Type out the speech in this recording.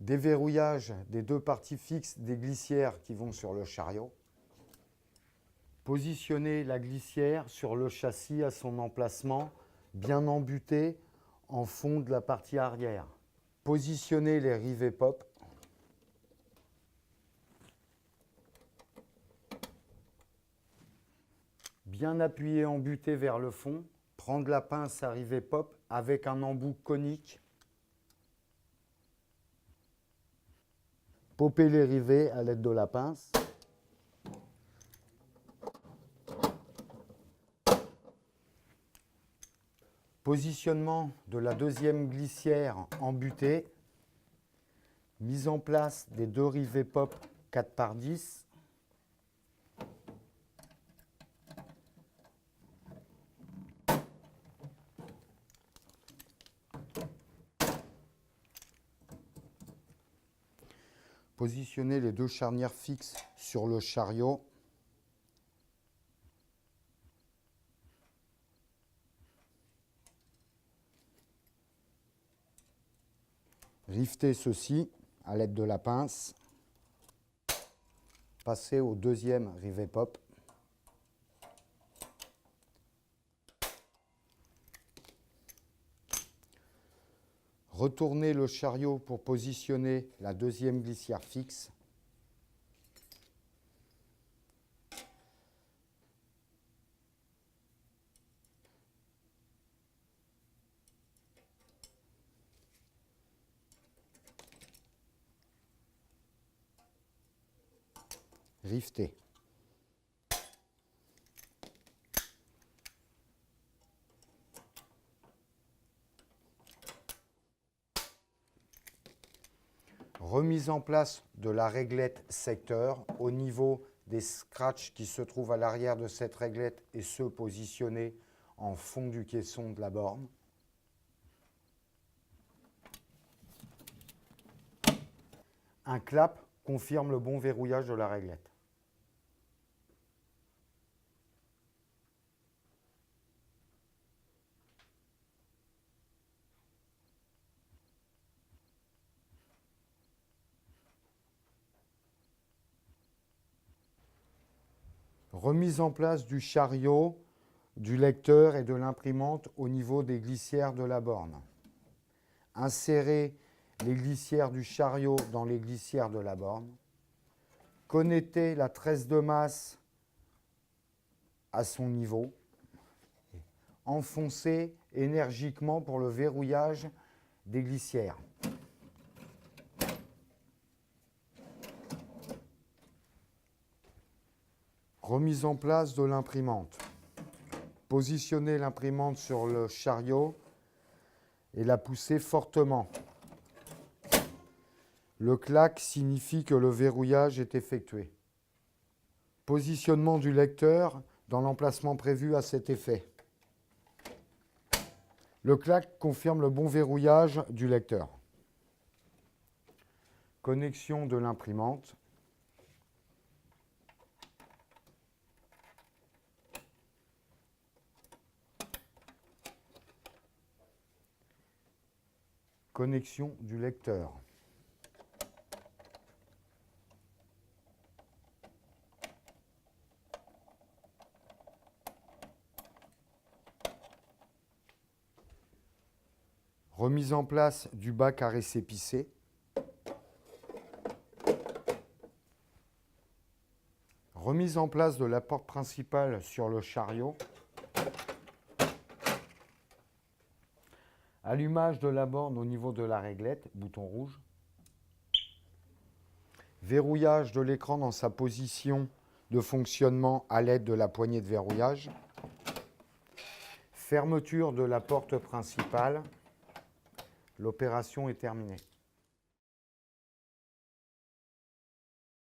Déverrouillage des deux parties fixes des glissières qui vont sur le chariot. Positionner la glissière sur le châssis à son emplacement, bien embuté en fond de la partie arrière. Positionner les rivets pop. Bien appuyer embuté vers le fond. Prendre la pince à rivet pop avec un embout conique. Popper les rivets à l'aide de la pince. Positionnement de la deuxième glissière embutée. Mise en place des deux rivets pop 4x10. Positionner les deux charnières fixes sur le chariot. Rifter ceci à l'aide de la pince. Passer au deuxième rivet pop. Retourner le chariot pour positionner la deuxième glissière fixe. Rifter. Remise en place de la réglette secteur au niveau des scratchs qui se trouvent à l'arrière de cette réglette et ceux positionnés en fond du caisson de la borne. Un clap confirme le bon verrouillage de la réglette. Remise en place du chariot, du lecteur et de l'imprimante au niveau des glissières de la borne. Insérer les glissières du chariot dans les glissières de la borne. Connecter la tresse de masse à son niveau. Enfoncer énergiquement pour le verrouillage des glissières. Remise en place de l'imprimante. Positionner l'imprimante sur le chariot et la pousser fortement. Le clac signifie que le verrouillage est effectué. Positionnement du lecteur dans l'emplacement prévu à cet effet. Le clac confirme le bon verrouillage du lecteur. Connexion de l'imprimante. Connexion du lecteur. Remise en place du bac à récépissé. Remise en place de la porte principale sur le chariot. Allumage de la borne au niveau de la réglette, bouton rouge. Verrouillage de l'écran dans sa position de fonctionnement à l'aide de la poignée de verrouillage. Fermeture de la porte principale. L'opération est terminée.